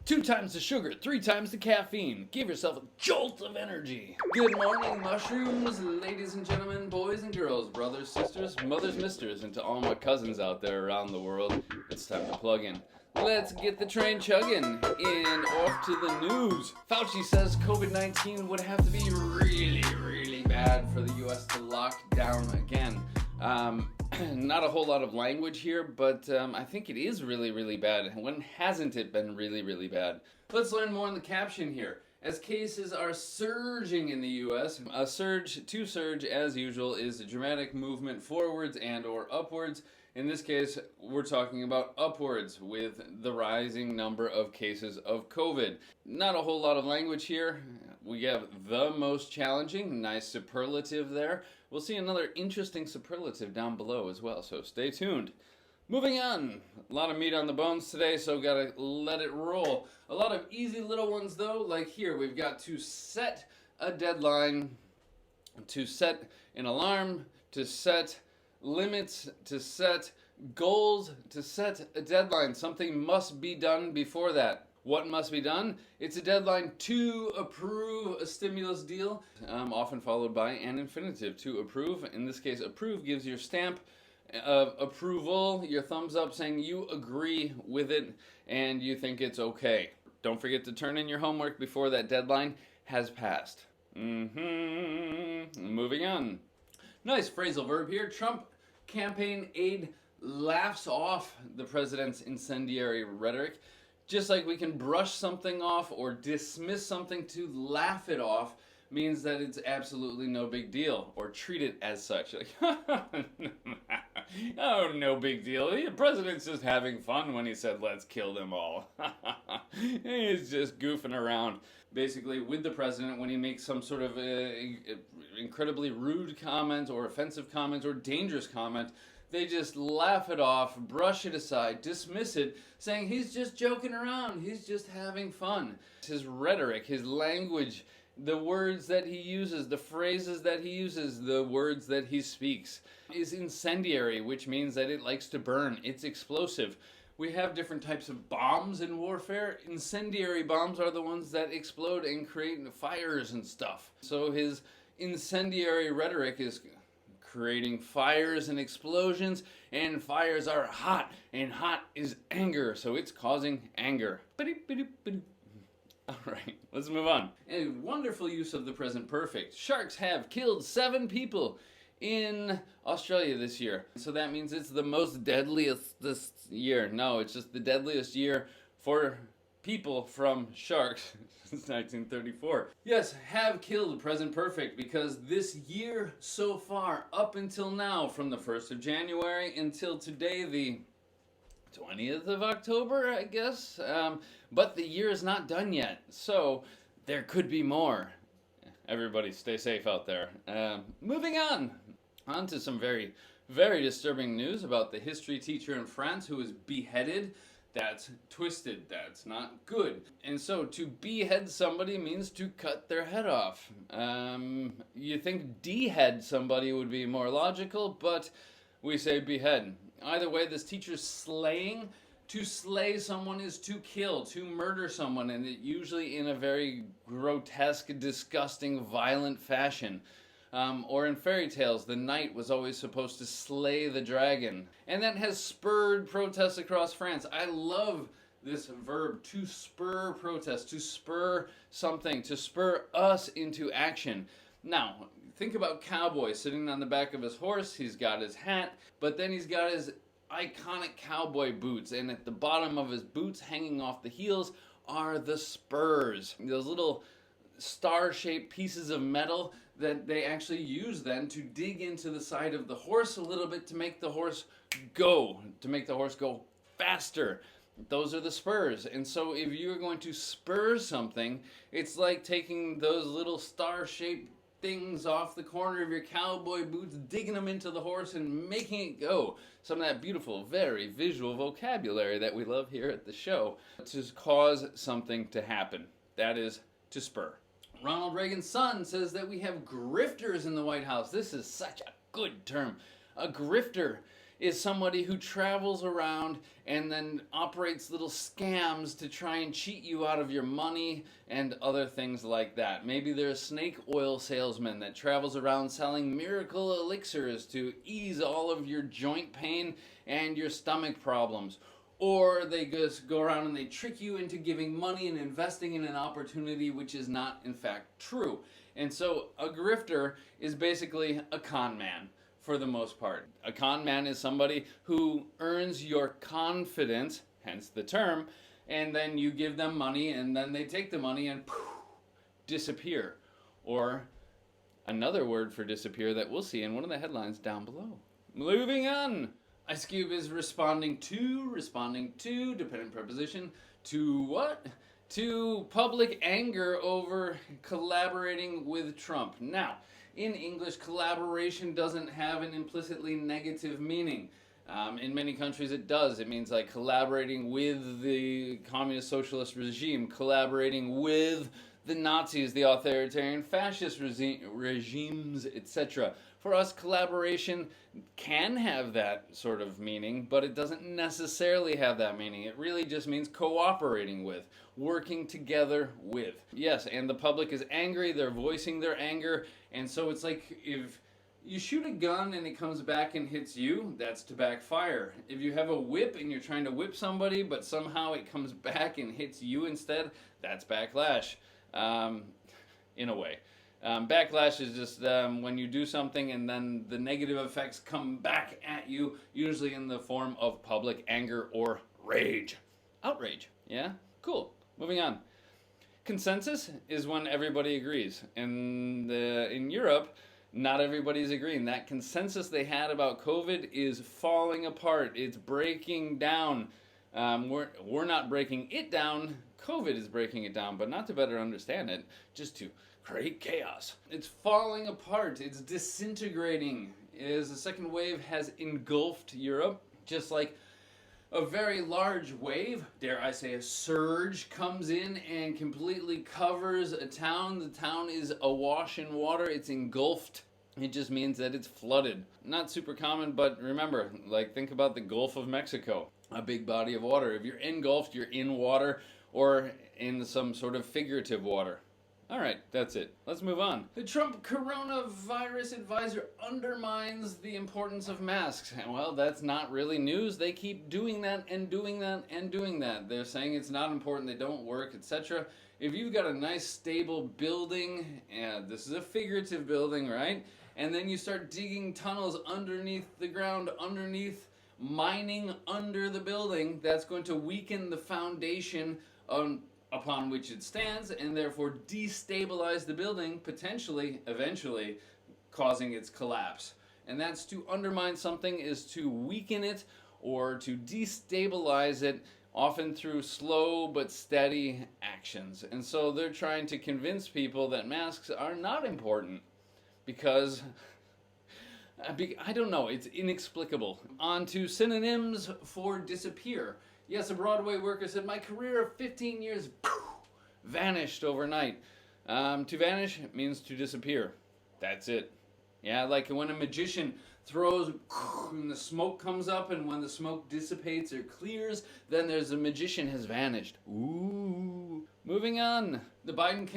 2 times the sugar, 3 times the caffeine. Give yourself a jolt of energy. Good morning, mushrooms, ladies and gentlemen, boys and girls, brothers, sisters, mothers, misters, and to all my cousins out there around the world, it's time to plug in. Let's get the train chugging, and off to the news. Fauci says COVID-19 would have to be really bad for the US to lock down again. Not a whole lot of language here, but I think it is really bad. When hasn't it been really bad? Let's learn more in the caption here. As cases are surging in the US, a surge to surge, as usual, is a dramatic movement forwards and or upwards. In this case, we're talking about upwards with the rising number of cases of COVID. Not a whole lot of language here. We have the most challenging, nice superlative there. We'll see another interesting superlative down below as well, so stay tuned. Moving on, a lot of meat on the bones today, so gotta let it roll. A lot of easy little ones though, like here, we've got to set a deadline, to set an alarm, to set limits, to set goals, to set a deadline. Something must be done before that. What must be done? It's a deadline to approve a stimulus deal, often followed by an infinitive, to approve. In this case, approve gives your stamp of approval, your thumbs up saying you agree with it and you think it's okay. Don't forget to turn in your homework before that deadline has passed. Moving on. Nice phrasal verb here. Trump campaign aide laughs off the president's incendiary rhetoric. Just like we can brush something off or dismiss something, to laugh it off means that it's absolutely no big deal, or treat it as such. Like, oh, no big deal. The president's just having fun when he said, let's kill them all. He's just goofing around. Basically, with the president, when he makes some sort of incredibly rude comment or offensive comment or dangerous comment, they just laugh it off, brush it aside, dismiss it, saying he's just joking around, he's just having fun. His rhetoric, his language, the words that he uses, the phrases that he uses, the words that he speaks is incendiary, which means that it likes to burn. It's explosive. We have different types of bombs in warfare. Incendiary bombs are the ones that explode and create fires and stuff. So his incendiary rhetoric is creating fires and explosions, and fires are hot, and hot is anger, so it's causing anger. Alright, let's move on. A wonderful use of the present perfect. Sharks have killed 7 people in Australia this year. So that means it's the most deadliest this year. No, it's just the deadliest year for people from sharks since 1934. Yes, have killed present perfect, because this year so far, up until now, from the 1st of January until today, the 20th of October, I guess, but the year is not done yet, so there could be more. Everybody stay safe out there. Moving on to some very disturbing news about the history teacher in France who was beheaded. That's twisted, that's not good. And so to behead somebody means to cut their head off. You think dehead somebody would be more logical, but we say behead. Either way, this teacher's slaying. To slay someone is to kill, to murder someone, and it usually in a very grotesque, disgusting, violent fashion. Or in fairy tales, the knight was always supposed to slay the dragon. And that has spurred protests across France. I love this verb, to spur protest, to spur something, to spur us into action. Now, think about cowboy sitting on the back of his horse. He's got his hat, but then he's got his iconic cowboy boots, and at the bottom of his boots, hanging off the heels, are the spurs. Those little star-shaped pieces of metal that they actually use then to dig into the side of the horse a little bit to make the horse go faster. Those are the spurs. And so if you're going to spur something, it's like taking those little star-shaped things off the corner of your cowboy boots, digging them into the horse and making it go. Some of that beautiful, very visual vocabulary that we love here at the show to cause something to happen. That is to spur. Ronald Reagan's son says that we have grifters in the White House. This is such a good term. A grifter is somebody who travels around and then operates little scams to try and cheat you out of your money and other things like that. Maybe they're a snake oil salesman that travels around selling miracle elixirs to ease all of your joint pain and your stomach problems. Or they just go around and they trick you into giving money and investing in an opportunity which is not in fact true. And so a grifter is basically a con man for the most part. A con man is somebody who earns your confidence, hence the term, and then you give them money and then they take the money and poof, disappear. Or another word for disappear that we'll see in one of the headlines down below. Moving on. Ice Cube is responding to, dependent preposition, to what? To public anger over collaborating with Trump. Now, in English, collaboration doesn't have an implicitly negative meaning. In many countries it does. It means like collaborating with the communist socialist regime, collaborating with the Nazis, the authoritarian fascist regimes, etc. For us, collaboration can have that sort of meaning, but it doesn't necessarily have that meaning. It really just means cooperating with, working together with. Yes, and the public is angry, they're voicing their anger, and so it's like if you shoot a gun and it comes back and hits you, that's to backfire. If you have a whip and you're trying to whip somebody, but somehow it comes back and hits you instead, that's backlash, in a way. Backlash is just when you do something and then the negative effects come back at you, usually in the form of public anger or rage. Outrage. Yeah? Cool. Moving on. Consensus is when everybody agrees. In Europe, not everybody's agreeing. That consensus they had about COVID is falling apart. It's breaking down. We're not breaking it down. COVID is breaking it down, but not to better understand it, just to create chaos. It's falling apart. It's disintegrating. As the second wave has engulfed Europe, just like a very large wave, dare I say a surge, comes in and completely covers a town. The town is awash in water. It's engulfed. It just means that it's flooded. Not super common, but remember, like think about the Gulf of Mexico, a big body of water. If you're engulfed, you're in water or in some sort of figurative water. All right, that's it. Let's move on. The Trump coronavirus advisor undermines the importance of masks. And well, that's not really news. They keep doing that and doing that and doing that. They're saying it's not important, they don't work, etc. If you've got a nice stable building, and this is a figurative building, right? And then you start digging tunnels underneath the ground, mining under the building, that's going to weaken the foundation upon which it stands and therefore destabilize the building, potentially, eventually, causing its collapse. And that's to undermine something is to weaken it or to destabilize it, often through slow but steady actions. And so they're trying to convince people that masks are not important because I don't know, it's inexplicable. On to synonyms for disappear. Yes, a Broadway worker said, my career of 15 years vanished overnight. To vanish means to disappear. That's it. Yeah, like when a magician throws and the smoke comes up, and when the smoke dissipates or clears, then there's a magician has vanished. Ooh. Moving on. The Biden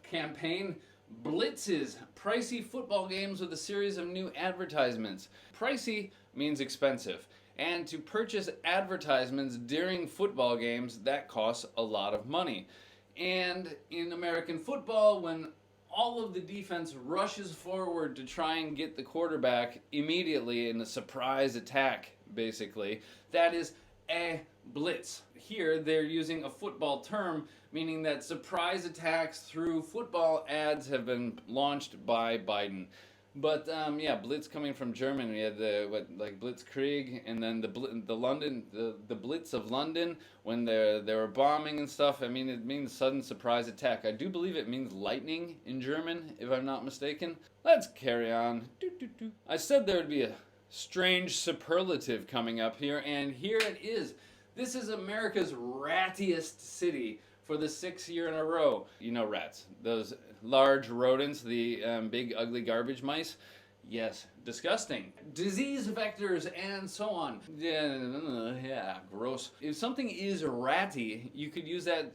campaign blitzes pricey football games with a series of new advertisements. Pricey means expensive. And to purchase advertisements during football games, that costs a lot of money. And in American football, when all of the defense rushes forward to try and get the quarterback immediately in a surprise attack, basically, that is a blitz. Here, they're using a football term, meaning that surprise attacks through football ads have been launched by Biden. But yeah, Blitz coming from German. We had the Blitzkrieg, and then the Blitz of London when they were bombing and stuff. I mean, it means sudden surprise attack. I do believe it means lightning in German, if I'm not mistaken. Let's carry on. I said there would be a strange superlative coming up here, and here it is. This is America's rattiest city for the 6th year in a row. You know rats, those large rodents, the big ugly garbage mice. Yes, disgusting. Disease vectors and so on. Yeah, gross. If something is ratty, you could use that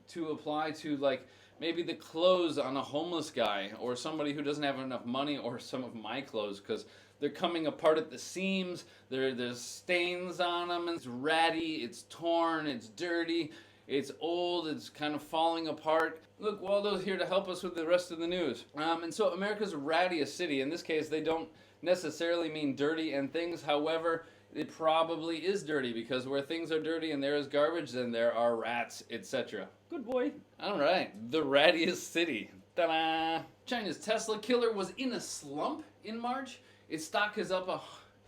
to apply to, like, maybe the clothes on a homeless guy or somebody who doesn't have enough money, or some of my clothes, because they're coming apart at the seams, there's stains on them, and it's ratty, it's torn, it's dirty, it's old, it's kind of falling apart. Look, Waldo's here to help us with the rest of the news. And so America's rattiest city, in this case, they don't necessarily mean dirty and things, however, it probably is dirty, because where things are dirty and there is garbage, then there are rats, etc. Good boy. All right, the rattiest city. Ta-da! China's Tesla killer was in a slump in March. Its stock is up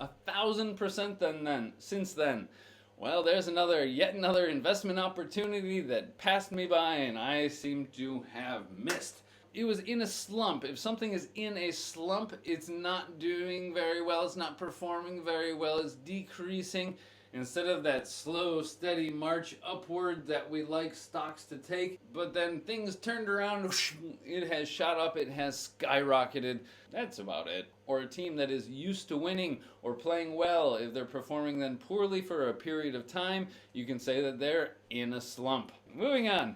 1,000% since then. Well, there's yet another investment opportunity that passed me by and I seem to have missed. It was in a slump. If something is in a slump, it's not doing very well, it's not performing very well, it's decreasing. Instead of that slow, steady march upward that we like stocks to take, but then things turned around, it has shot up, it has skyrocketed. That's about it. Or a team that is used to winning or playing well, if they're performing then poorly for a period of time, you can say that they're in a slump. Moving on.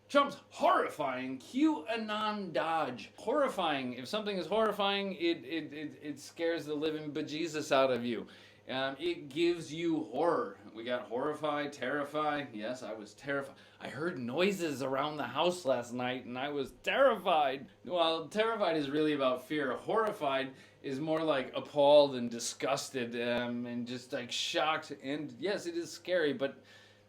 Trump's horrifying QAnon dodge. Horrifying. If something is horrifying, it scares the living bejesus out of you. It gives you horror. We got horrified, terrified. Yes, I was terrified. I heard noises around the house last night and I was terrified. Well, terrified is really about fear. Horrified is more like appalled and disgusted and just like shocked. And yes, it is scary, but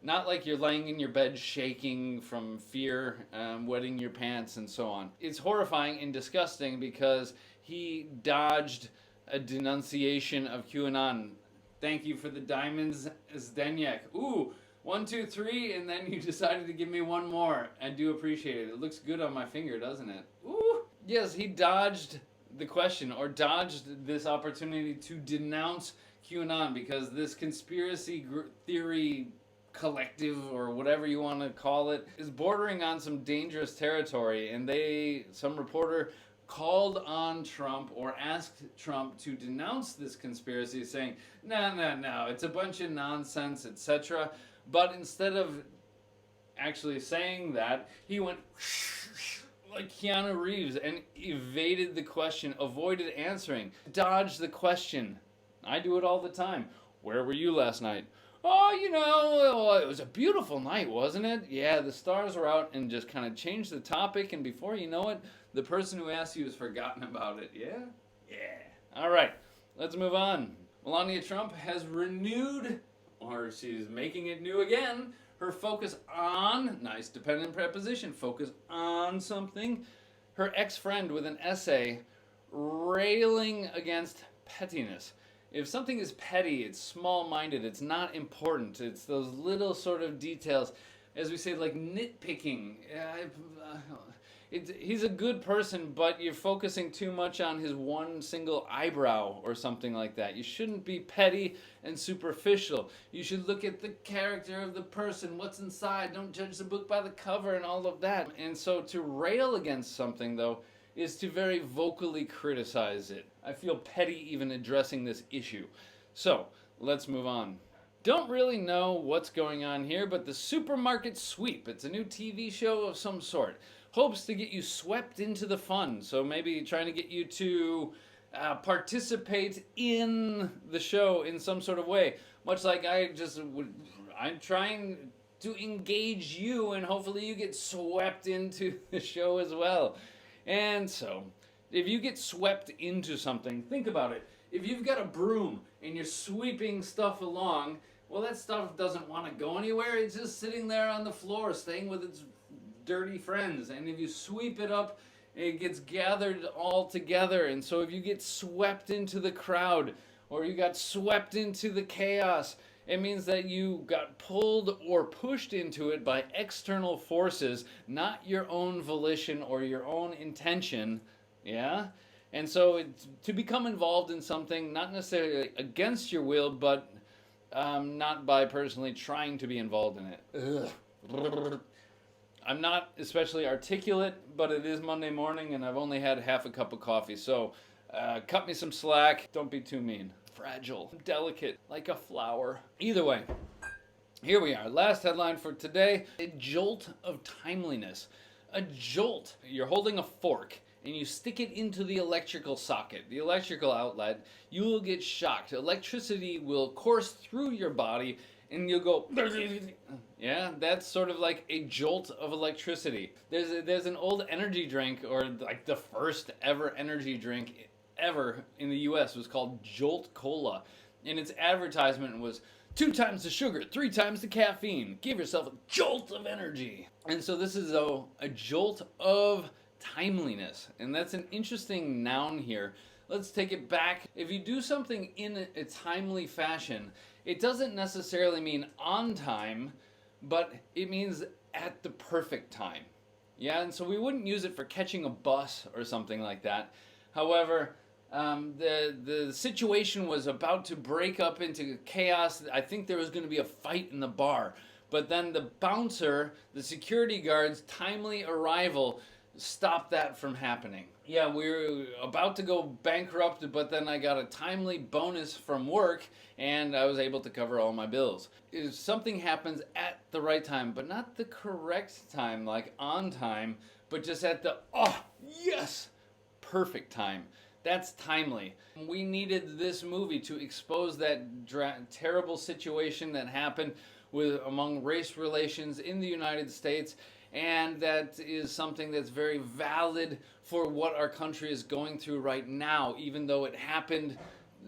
not like you're laying in your bed shaking from fear, wetting your pants and so on. It's horrifying and disgusting because he dodged a denunciation of QAnon. Thank you for the diamonds, Zdenek. Ooh, 1, 2, 3, and then you decided to give me one more. I do appreciate it. It looks good on my finger, doesn't it? Ooh. Yes, he dodged the question, or dodged this opportunity to denounce QAnon, because this conspiracy theory collective, or whatever you want to call it, is bordering on some dangerous territory, and some reporter called on Trump or asked Trump to denounce this conspiracy, saying, no, it's a bunch of nonsense, etc. But instead of actually saying that, he went like Keanu Reeves and evaded the question, avoided answering, dodged the question. I do it all the time. Where were you last night? Oh, it was a beautiful night, wasn't it? Yeah, the stars were out, and just kind of changed the topic, and before you know it, the person who asked you has forgotten about it. Yeah? Yeah. All right, let's move on. Melania Trump has renewed, or she's making it new again, her focus on, nice dependent preposition, focus on something, her ex-friend with an essay railing against pettiness. If something is petty, it's small-minded, it's not important, it's those little sort of details, as we say, like nitpicking. He's a good person, but you're focusing too much on his one single eyebrow or something like that. You shouldn't be petty and superficial. You should look at the character of the person, what's inside, don't judge the book by the cover and all of that. And so to rail against something, though, is to very vocally criticize it. I feel petty even addressing this issue. So, let's move on. Don't really know what's going on here, but the Supermarket Sweep, it's a new TV show of some sort, hopes to get you swept into the fun. So maybe trying to get you to participate in the show in some sort of way. Much like I'm trying to engage you, and hopefully you get swept into the show as well. And so, if you get swept into something, think about it. If you've got a broom and you're sweeping stuff along, well, that stuff doesn't want to go anywhere. It's just sitting there on the floor, staying with its dirty friends. And if you sweep it up, it gets gathered all together. And so if you get swept into the crowd, or you got swept into the chaos, it means that you got pulled or pushed into it by external forces, not your own volition or your own intention. Yeah? And so to become involved in something, not necessarily against your will, but not by personally trying to be involved in it. Ugh. I'm not especially articulate, but it is Monday morning and I've only had half a cup of coffee, so Cut me some slack. Don't be too mean. Fragile, delicate, like a flower. Either way, here we are. Last headline for today. A jolt of timeliness. A jolt. You're holding a fork and you stick it into the electrical socket, the electrical outlet. You will get shocked. Electricity will course through your body and you'll go, yeah, that's sort of like a jolt of electricity. There's an old energy drink, or like the first ever energy drink ever in the US was called Jolt Cola. And its advertisement was 2 times the sugar, 3 times the caffeine. Give yourself a jolt of energy. And so this is a jolt of timeliness. And that's an interesting noun here. Let's take it back. If you do something in a timely fashion, it doesn't necessarily mean on time, but it means at the perfect time. Yeah, and so we wouldn't use it for catching a bus or something like that. However, the situation was about to break up into chaos. I think there was going to be a fight in the bar. But then the bouncer, the security guard's timely arrival stopped that from happening. Yeah, we were about to go bankrupt, but then I got a timely bonus from work and I was able to cover all my bills. If something happens at the right time, but not the correct time, like on time, but just at the, oh, yes, perfect time. That's timely. We needed this movie to expose that terrible situation that happened among race relations in the United States, and that is something that's very valid for what our country is going through right now, even though it happened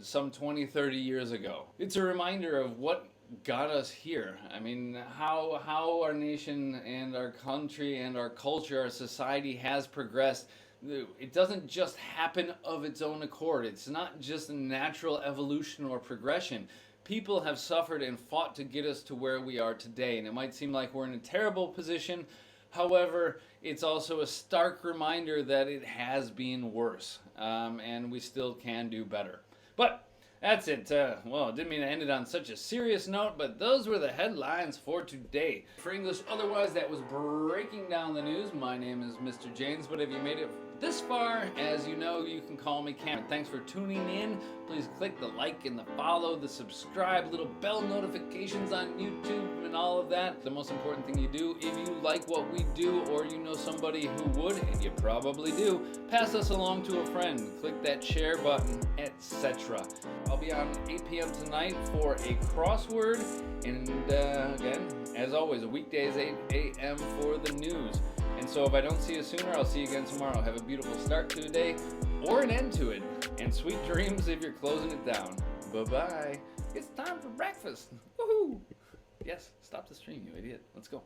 some 20, 30 years ago. It's a reminder of what got us here. I mean, how our nation and our country and our culture, our society has progressed. It doesn't just happen of its own accord. It's not just a natural evolution or progression. People have suffered and fought to get us to where we are today, and it might seem like we're in a terrible position. However, it's also a stark reminder that it has been worse, and we still can do better. But that's it. Well, I didn't mean to end it on such a serious note, but those were the headlines for today. For English Otherwise, that was breaking down the news. My name is Mr. James, but if you made it this far, as you know, you can call me Cameron. Thanks for tuning in. Please click the like and the follow, the subscribe, little bell notifications on YouTube and all of that. The most important thing you do, if you like what we do or you know somebody who would, and you probably do, pass us along to a friend. Click that share button, etc. I'll be on 8 p.m. tonight for a crossword, and again, as always, weekdays 8 a.m. for the news. And so if I don't see you sooner, I'll see you again tomorrow. Have a beautiful start to the day or an end to it. And sweet dreams if you're closing it down. Bye-bye. It's time for breakfast. Woohoo! Yes, stop the stream, you idiot. Let's go.